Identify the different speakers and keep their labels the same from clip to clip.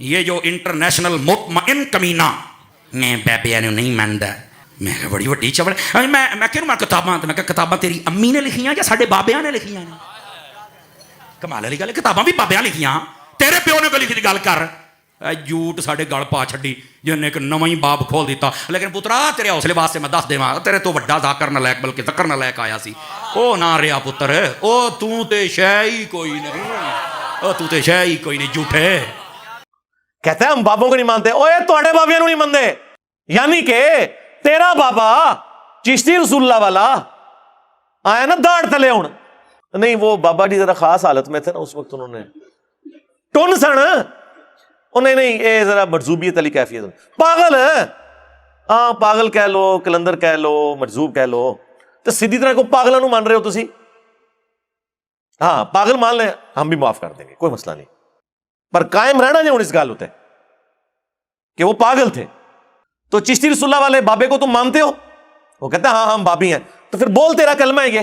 Speaker 1: یہ جو انٹرنیشنل مطمئن کمینہ میں بابیا نے نہیں مانتا. میں کہ بڑی وڈی چبڑ. میں کہ کتاباں میں کہ کتاباں تیری امی نے لکھیاں یا ساڈے بابیاں نے لکھیاں نے؟ کمال والی گل ہے, کتاباں بھی بابیاں لکھیاں, تیرے پیو نے لکھی گل کر. جھوٹ ساڈے گل پا چھڈی جن ایک نواں ہی باب کھول دیتا. لیکن پترا تیرے حوصلے واسطے میں دس دیواں, تیرے تو وڈا ذاکر نالائق بلکہ ذکر نالائق آیا سی. او نہ رہا پتر, او تو تے شے ہی کوئی نہیں, او تو تے شے ہی کوئی نہیں, جھوٹے.
Speaker 2: کہتا ہے ہم بابوں کو نہیں مانتے. اوے تواڈے بابیاں نوں نہیں مانتے, یعنی کہ تیرا بابا چشتی رسول اللہ والا آیا نا داڑ تلے ہوں. نہیں وہ بابا جی ذرا خاص حالت میں تھے نا اس وقت, انہوں نے ٹن سن, نہیں اے ذرا مرزوبیت علی کیفیت, پاگل ہے. ہاں پاگل کہہ لو, کلندر کہہ لو, مرزوب کہہ لو, تو سیدھی طرح کو پاگلوں نوں مان رہے ہو تسی. ہاں پاگل مان لیں, ہم بھی معاف کر دیں گے, کوئی مسئلہ نہیں, پر قائم رہنا جو اس گال ہوتے کہ وہ پاگل تھے. تو چشتی رسول اللہ والے بابے کو تم مانتے ہو؟ وہ کہتا ہے ہاں ہم بابی ہیں. تو پھر بول تیرا کلمہ ہے یہ.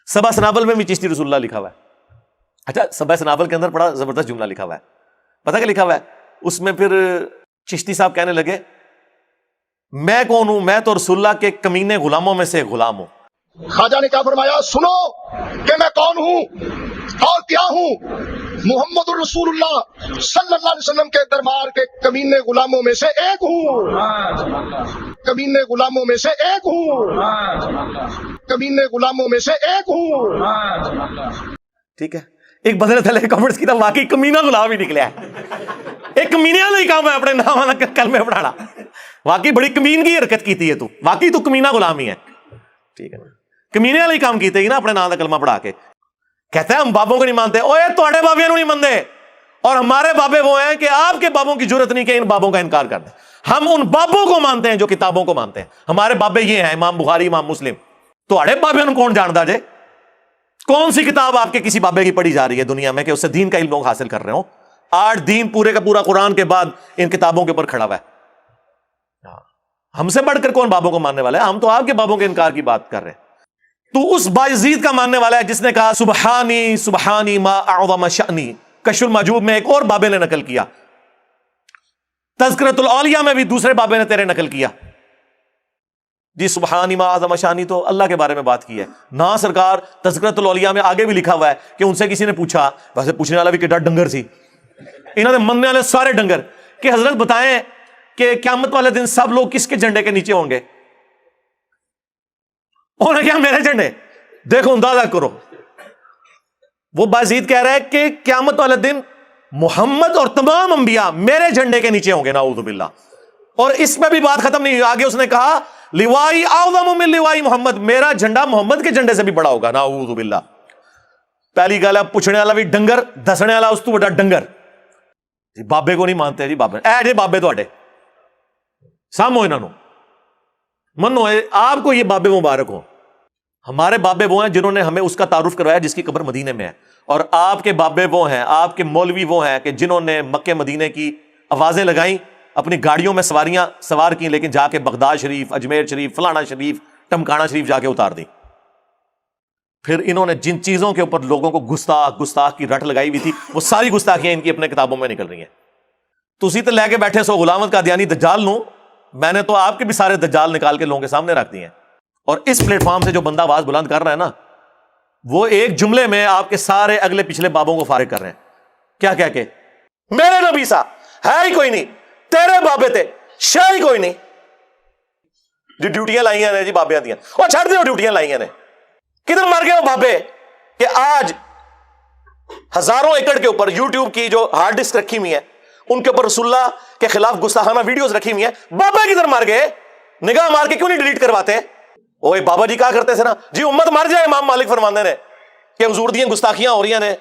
Speaker 2: سبا سنابل میں بھی چشتی رسول اللہ لکھا ہوا ہے. اچھا سبا سنابل کے اندر بڑا زبردست جملہ لکھا ہوا ہے, پتہ کیا لکھا ہوا ہے اس میں؟ پھر چشتی صاحب کہنے لگے میں کون ہوں, میں تو رسول اللہ کے کمینے غلاموں میں سے ایک غلام ہوں.
Speaker 3: خواجہ نے کیا فرمایا, سنو کہ میں کون ہوں اور کیا ہوں. محمد الرسول اللہ صلی اللہ علیہ وسلم کے دربار کے کمینے غلاموں میں سے ایک ہوں, کمینے غلاموں میں سے ایک ہوں, کمینے غلاموں میں سے ایک ہوں.
Speaker 2: ٹھیک ہے, ایک بدر تھلے کمنٹس کی تھا واقعی کمینہ غلام ہی نکلیا ہے. ایک کمینے والا ہی کام ہے اپنے نام والا کلمے پڑھانا. واقعی بڑی کمین کی حرکت کی ہے تو, واقعی تو کمینہ غلام ہی ہے. ٹھیک ہے, کمینے والا ہی کام کیتے ہی نا اپنے نام کا کلمہ پڑھا کے. کہتا ہے ہم بابوں کو نہیں مانتے. اوے تواڈے بابیاں نوں نہیں مانتے, اور ہمارے بابے وہ ہیں کہ آپ کے بابوں کی جرت نہیں کہ ان بابوں کا انکار کر دیں. ہم ان بابوں کو مانتے ہیں جو کتابوں کو مانتے ہیں. ہمارے بابے یہ ہیں امام بخاری, امام مسلم. تواڈے بابیاں نوں کون جاندا جے؟ کون سی کتاب آپ کے کسی بابے کی پڑھی جا رہی ہے دنیا میں کہ اس سے دین کا علم لوگ حاصل کر رہے ہوں؟ 8 دین پورے کا پورا قرآن کے بعد ان کتابوں کے اوپر کھڑا ہوا ہے. ہم سے بڑھ کر کون بابوں کو ماننے والا ہے؟ ہم تو آپ کے بابوں کے انکار کی بات کر رہے ہیں. تو اس بایزید کا ماننے والا ہے جس نے کہا سبحانی سبحانی ما اعظم شأنی. کشف المحجوب میں ایک اور بابے نے نقل کیا, تذکرۃ الاولیاء میں بھی دوسرے بابے نے تیرے نقل کیا. جی سبحانی ما اعظم شأنی تو اللہ کے بارے میں بات کی ہے نا سرکار. تذکرۃ الاولیاء میں آگے بھی لکھا ہوا ہے کہ ان سے کسی نے پوچھا, ویسے پوچھنے والا بھی کہ ڈنگر سی, انہوں نے مننے والے سارے ڈنگر, کہ حضرت بتائیں کہ قیامت والے دن سب لوگ کس کے جھنڈے کے نیچے ہوں گے؟ انہوں نے کیا میرے جھنڈے. دیکھو اندازہ کرو, وہ بازید کہہ رہا ہے کہ قیامت والے دن محمد اور تمام انبیاء میرے جھنڈے کے نیچے ہوں گے, نعوذ باللہ. اور اس میں بھی بات ختم نہیں ہوئی, آگے اس نے کہا لوائی اعظم من لوائی محمد, میرا جھنڈا محمد کے جھنڈے سے بھی بڑا ہوگا, نعوذ باللہ. پہلی گل ہے پوچھنے والا بھی ڈنگر, دسنے والا اس تو بڑا ڈنگر. جی بابے کو نہیں مانتے, جی بابے اے جی بابے تواڈے سامو انہاں نوں منو, آپ کو یہ بابے مبارک ہوں. ہمارے بابے وہ ہیں جنہوں نے ہمیں اس کا تعارف کروایا جس کی قبر مدینے میں ہے, اور آپ کے بابے وہ ہیں, آپ کے مولوی وہ ہیں کہ جنہوں نے مکے مدینے کی آوازیں لگائیں, اپنی گاڑیوں میں سواریاں سوار کی, لیکن جا کے بغداد شریف, اجمیر شریف, فلانا شریف, ٹمکانا شریف جا کے اتار دی. پھر انہوں نے جن چیزوں کے اوپر لوگوں کو گستاخ کی رٹ لگائی ہوئی تھی, وہ ساری گستاخیاں ان کی اپنے کتابوں میں نکل رہی ہیں. تسی تو لے کے بیٹھے سو غلامت قادیانی دجال نوں, میں نے تو آپ کے بھی سارے دجال نکال کے لوگوں کے سامنے رکھ دیے ہیں. اور اس پلیٹ فارم سے جو بندہ آواز بلند کر رہا ہے نا, وہ ایک جملے میں آپ کے سارے اگلے پچھلے بابوں کو فارغ کر رہے ہیں. کیا کہہ کے میرے نبی سا ہے ہی کوئی نہیں, تیرے بابے تے شے ہی کوئی نہیں. جو ڈیوٹیاں لائیاں نے جی بابیاں دیاں, وہ چھڑ دے, ڈیوٹیاں لائیاں نے, کدھر مر گئے وہ بابے کہ آج ہزاروں ایکڑ کے اوپر یوٹیوب کی جو ہارڈ ڈسک رکھی ہوئی ہے ان کے اوپر رسول اللہ کے خلاف گستاخانہ ویڈیوز رکھی ہوئی ہیں. بابا کدھر مر گئے؟ نگاہ مار کے کیوں نہیں ڈیلیٹ کرواتے؟ اوے بابا جی کہا کرتے تھے نا جی امت مر جائے, امام مالک فرماندے نے کہ حضور دیاں گستاخیاں ہو رہی ہیں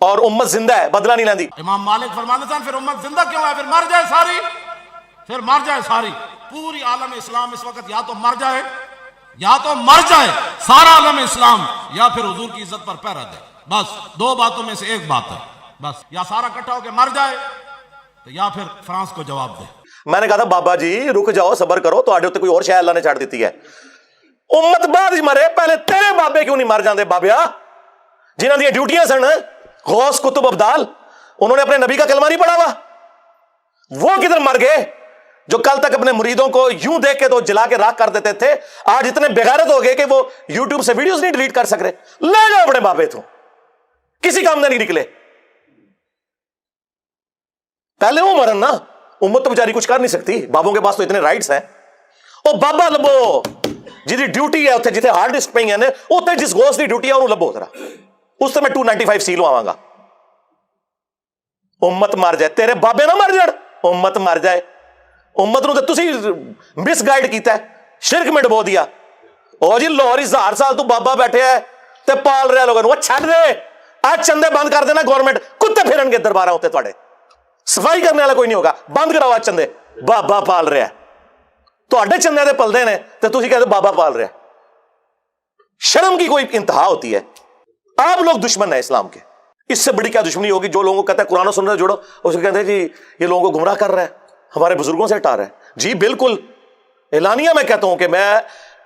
Speaker 2: اور امت زندہ ہے, بدلہ نہیں لیندی.
Speaker 4: امام مالک فرماندے تھے پھر امت زندہ کیوں ہے؟ پھر مر جائے ساری, پھر مر جائے ساری. پوری عالم اسلام اس وقت یا تو مر جائے, یا تو مر جائے سارا عالم اسلام, یا پھر حضور کی عزت پر پہرا دے. بس دو باتوں میں سے ایک بات ہے, بس یا سارا اکٹھا ہو کے مر جائے یا پھر فرانس کو جواب دے.
Speaker 2: میں نے کہا تھا بابا جی رک جاؤ, صبر کرو, تو آڈے کوئی اور شے اللہ نے چھاڑ دیتی ہے. امت بعد ہی مرے, پہلے تیرے بابے کیوں نہیں مر جاندے بابیا, جنہاں دی ڈیوٹیاں سن غوث کتب ابدال, انہوں نے اپنے نبی کا کلمہ نہیں پڑھا ہوا؟ وہ کدھر مر گئے جو کل تک اپنے مریدوں کو یوں دیکھ کے تو جلا کے راکھ کر دیتے تھے، آج اتنے بغیرت ہو گئے کہ وہ یوٹیوب سے ویڈیوز نہیں ڈیلیٹ کر سک رہے؟ لے جاؤ اپنے بابے تو، کسی کام میں نہیں نکلے۔ پہلے وہ مرن نا، امت تو بیچاری کچھ کر نہیں سکتی، بابوں کے پاس تو اتنے رائٹس ہیں۔ او بابا لبو جی ڈیوٹی ہے اتنے جتنے ہارڈ ڈسک پہ ہیں اتنے جس گوشت کی ڈیوٹی ہے انہوں لبو ذرا، اس سے میں 295 سی لو آواں گا۔ امت مر جائے، تیرے بابے نہ مر جڑ، امت مر جائے۔ امت نو تے تسی مس گائیڈ کیتا ہے، شرک میں ڈبو دیا۔ او جی لاہور 1000 سال تو بابا بیٹھے ہے تے پال رہا لوگوں وہ چھڈ دے، آج چندے بند کر دینا گورنمنٹ، کتے پھرن گے دربار ہوتے تواڈے، صفائی کرنے والا کوئی نہیں ہوگا، بند کراؤ آج چندے، بابا پال رہا ہے، تواڈے چندے دے پلدے نے تے تسی کہتے بابا پال رہا ہے۔ شرم کی کوئی انتہا ہوتی ہے؟ آپ لوگ دشمن ہیں اسلام کے، اس سے بڑی کیا دشمنی ہوگی؟ جو لوگوں کو کہتا ہے قرآن و سنت جوڑو، اسے کہتے ہیں جی یہ لوگوں کو گمراہ کر رہا ہے، ہمارے بزرگوں سے ہٹا رہا ہے۔ جی بالکل اعلانیہ میں کہتا ہوں کہ میں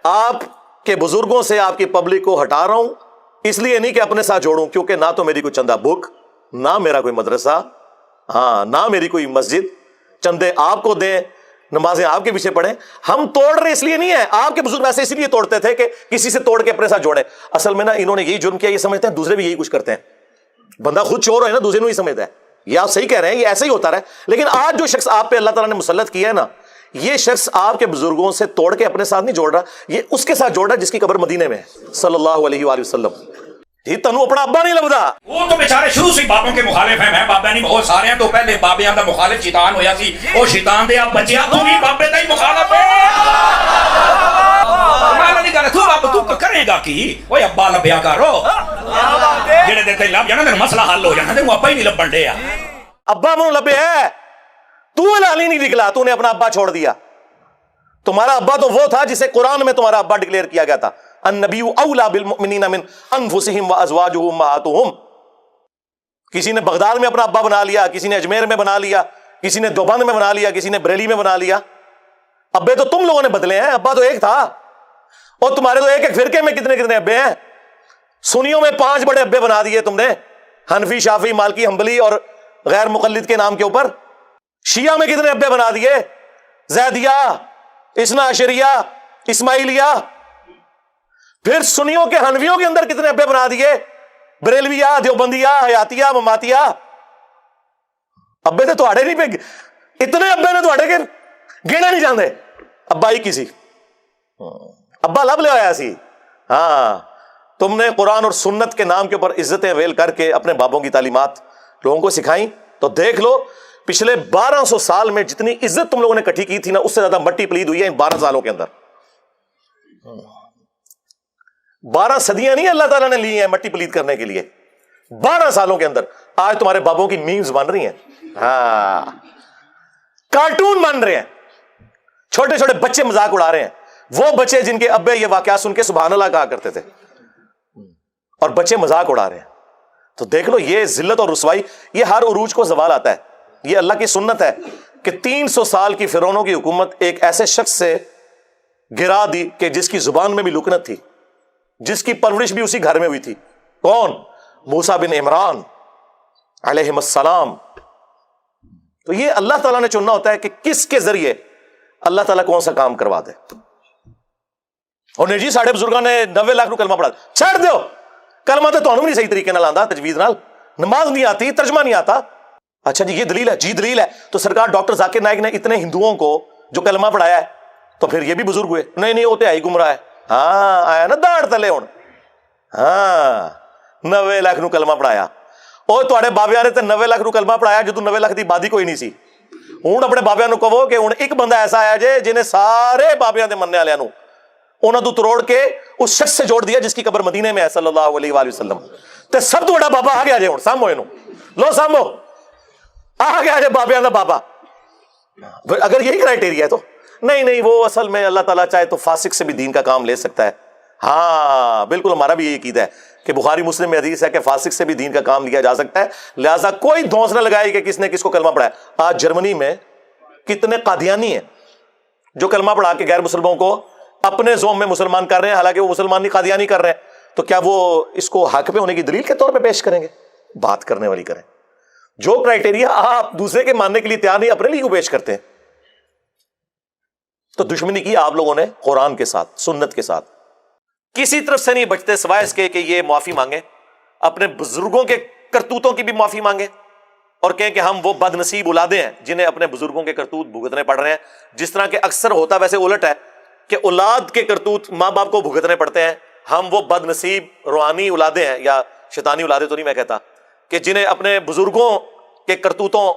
Speaker 2: آپ کے بزرگوں سے آپ کی پبلک کو ہٹا رہا ہوں، اس لیے نہیں کہ اپنے ساتھ جوڑوں، کیونکہ نہ تو میری کوئی چندہ بک، نہ میرا کوئی مدرسہ، ہاں نہ میری کوئی مسجد، چندے آپ کو دیں، نمازیں آپ کے پیچھے پڑھیں۔ ہم توڑ رہے اس لیے نہیں ہے، آپ کے بزرگ ایسے اس لیے توڑتے تھے کہ کسی سے توڑ کے اپنے ساتھ جوڑیں۔ اصل میں نا انہوں نے یہی جرم کیا، یہ سمجھتے ہیں دوسرے بھی یہی کچھ کرتے ہیں۔ بندہ خود چور ہے نا، دوسرے نہیں سمجھتا ہے، یہ آپ صحیح کہہ رہے ہیں، یہ ایسے ہی ہوتا رہا ہے۔ لیکن آج جو شخص آپ پہ اللہ تعالیٰ نے مسلط کیا ہے نا، یہ شخص آپ کے بزرگوں سے توڑ کے اپنے ساتھ نہیں جوڑ رہا، یہ اس کے ساتھ جوڑ رہا ہے جس کی قبر مدینے میں ہے صلی اللہ علیہ وآلہ وسلم۔ جی تنو اپنا ابا نہیں لبدا،
Speaker 1: وہ تو بیچارے شروع سے بابوں کے مخالف ہیں، میں بابا نہیں، بہت سارے ہیں تو پہلے بابیاں دا مخالف شیطان ہویا سی، او شیطان دے اب بچیا تو بھی بابے دا ہی مخالف ہے۔ میں نہیں کہہ رہا تو اب تو کرے گا کی، اوے ابا لبیا کرو، جڑے دے تے لب جانا تے مسئلہ حل ہو جانا، تے وہ ابا ہی نہیں لبن ڈے۔
Speaker 2: ابا منہ لبے ہے، تو ہلال ہی نہیں نکلا، تو نے اپنا ابا چھوڑ دیا۔ تمہارا ابا تو وہ تھا جسے قرآن میں تمہارا ابا ڈکلیئر کیا گیا تھا، النبی اولا بالمؤمنین من انفسہم وازواجہ امہاتہم۔ کسی نے بغداد میں اپنا ابا بنا لیا، کسی نے اجمیر میں بنا لیا، کسی نے دیوبند میں بنا لیا، کسی نے بریلی میں بنا لیا۔ ابے تو تم لوگوں نے بدلے ہیں، ابا تو ایک تھا، اور تمہارے تو ایک ایک فرقے میں کتنے کتنے ابے ہیں۔ سنیوں میں 5 بڑے ابے بنا دیے تم نے، حنفی، شافعی، مالکی، حنبلی اور غیر مقلد کے نام کے اوپر۔ شیعہ میں کتنے ابے بنا دیے، زیدیہ، اثنا عشریہ، اسماعیلیہ۔ پھر سنیوں کے حنفیوں کے اندر کتنے ابے بنا دیے، بریلویہ، دیوبندیہ، حیاتیہ، مماتیہ۔ ابے تو تھوڑے نہیں پہ اتنے ابے نے تھوڑے کے گینا نہیں جاندے، ابا ہی کسی ابا لب لے آیا سی۔ ہاں تم نے قرآن اور سنت کے نام کے اوپر عزتیں ویل کر کے اپنے بابوں کی تعلیمات لوگوں کو سکھائیں، تو دیکھ لو پچھلے 1200 سال میں جتنی عزت تم لوگوں نے کٹھی کی تھی نا، اس سے زیادہ مٹی پلید ہوئی ہے ان 12 سالوں کے اندر۔ 12 صدیاں نہیں اللہ تعالیٰ نے لی ہیں مٹی پلید کرنے کے لیے، 12 سالوں کے اندر آج تمہارے بابوں کی میمز بن رہی ہیں، ہاں کارٹون بن رہے ہیں، چھوٹے چھوٹے بچے مذاق اڑا رہے ہیں، وہ بچے جن کے ابے یہ واقعات سن کے سبحان اللہ کہا کرتے تھے، اور بچے مذاق اڑا رہے ہیں۔ تو دیکھ لو یہ ذلت اور رسوائی، یہ ہر عروج کو زوال آتا ہے۔ یہ اللہ کی سنت ہے کہ 300 سال کی فرعونوں کی حکومت ایک ایسے شخص سے گرا دی کہ جس کی زبان میں بھی لکنت تھی، جس کی پرورش بھی اسی گھر میں ہوئی تھی۔ کون؟ موسیٰ بن عمران علیہ السلام۔ تو یہ اللہ تعالیٰ نے چننا ہوتا ہے کہ کس کے ذریعے اللہ تعالیٰ کون سا کام کروا دے۔ اور نہیں جی ساڑھے بزرگاں نے 90 لاکھ رو کلمہ پڑھا، چھڑ دیو کلمہ تو تانوں بھی نہیں صحیح طریقے نال آندا، تجوید نال، نماز نہیں آتی، ترجمہ نہیں آتا۔ اچھا جی یہ دلیل ہے، جی دلیل ہے، تو سرکار ڈاکٹر ذاکر نائک نے اتنے ہندوؤں کو جو کلمہ پڑھایا ہے تو پھر یہ بھی بزرگ ہوئے؟ نہیں وہ تو ہے ہی گمراہ ہے۔ ہاں آیا نا داڑ تلے ہون، ہاں 90 لاکھ نو کلمہ پڑھایا، اور تواڈے بابیاں نے تے 90 لاکھ نو کلمہ پڑھایا جدوں 90 لاکھ دی آبادی کوئی نہیں سی۔ ہن اپنے بابیاں نو کہو کہ ہن ایک بندہ ایسا آیا جے جنہیں سارے بابیاں دے مننے والےاں نو انہاں تو تروڑ کے اس شخص سے جوڑ دیا جس کی قبر مدینے میں ہے صلی اللہ علیہ وآلہ وسلم۔ تے سب تو بڑا بابا آ گیا جے، ہن سامو اینو، لو سامو آ گیا جے بابیاں دا بابا۔ اگر یہی کرائٹیریا ہے تو نہیں وہ اصل میں اللہ تعالیٰ چاہے تو فاسق سے بھی دین کا کام لے سکتا ہے۔ ہاں بالکل ہمارا بھی یہی عقیدہ ہے کہ بخاری مسلم میں حدیث ہے کہ فاسق سے بھی دین کا کام لیا جا سکتا ہے، لہٰذا کوئی دھونس نہ لگائے کہ کس نے کس کو کلمہ پڑھایا۔ آج جرمنی میں کتنے قادیانی ہیں جو کلمہ پڑھا کے غیر مسلموں کو اپنے زوم میں مسلمان کر رہے ہیں، حالانکہ وہ مسلمان نہیں قادیانی کر رہے ہیں، تو کیا وہ اس کو حق پہ ہونے کی دلیل کے طور پہ پیش کریں گے؟ بات کرنے والی کریں۔ جو کرائٹیریا آپ دوسرے کے ماننے کے لیے تیار نہیں، اپنے لیے کیوں پیش کرتے ہیں؟ تو دشمنی کی آپ لوگوں نے قرآن کے ساتھ، سنت کے ساتھ. کسی طرف سے نہیں بچتے سوائے اس کے کہ یہ معافی مانگیں، اپنے بزرگوں کے کرتوتوں کی بھی معافی مانگیں، اور کہیں کہ ہم وہ بد نصیب اولادیں ہیں جنہیں اپنے بزرگوں کے کرتوت بھگتنے پڑ رہے ہیں. جس طرح کہ اکثر ہوتا ویسے الٹ ہے کہ اولاد کے کرتوت ماں باپ کو بھگتنے پڑتے ہیں، ہم وہ بد نصیب روحانی اولادیں ہیں، یا شیطانی اولادیں تو نہیں میں کہتا، کہ جنہیں اپنے بزرگوں کے کرتوتوں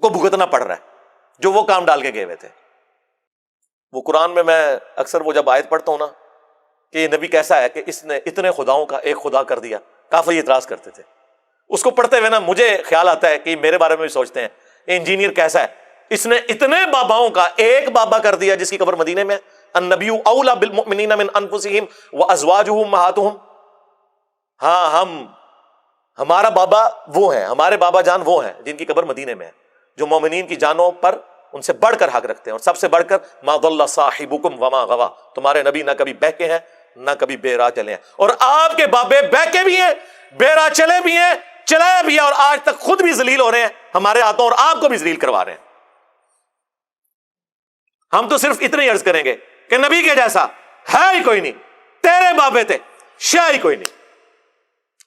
Speaker 2: کو بھگتنا پڑ رہا ہے جو وہ کام ڈال کے گئے ہوئے تھے. وہ قرآن میں اکثر وہ جب آیت پڑھتا ہوں نا کہ یہ نبی کیسا ہے کہ اس نے اتنے خداؤں کا ایک خدا کر دیا، کافر یہ اعتراض کرتے تھے. اس کو پڑھتے ہوئے نا مجھے خیال آتا ہے کہ میرے بارے میں بھی سوچتے ہیں انجینئر کیسا ہے، اس نے اتنے باباؤں کا ایک بابا کر دیا جس کی قبر مدینے میں. النبی اولا بالمؤمنین من انفسہم وازواجہ امہاتہم. ہاں ہمارا بابا وہ ہیں، ہمارے بابا جان وہ ہیں جن کی قبر مدینے میں ہے، جو مومنین کی جانوں پر ان سے بڑھ کر حق رکھتے ہیں، اور سب سے بڑھ کر ما ضل صاحبکم وما غوا. تمہارے نبی نہ کبھی بہکے ہیں نہ کبھی بے راہ چلے ہیں، اور آپ کے بابے بہکے بھی ہیں، بے راہ چلے بھی ہیں، چلایا بھی ہے، اور آج تک خود بھی ذلیل ہو رہے ہیں ہمارے ہاتھوں، اور آپ کو بھی ذلیل کروا رہے ہیں. ہم تو صرف اتنے ہی عرض کریں گے کہ نبی کے جیسا ہے ہی کوئی نہیں، تیرے بابے تھے شاہ ہی کوئی نہیں.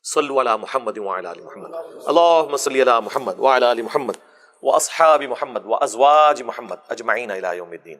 Speaker 2: صلو علی محمد وعلی آل محمد، اللہم صلی علی محمد وعلی آل محمد واصحاب محمد وازواج محمد اجمعین الی یوم الدین.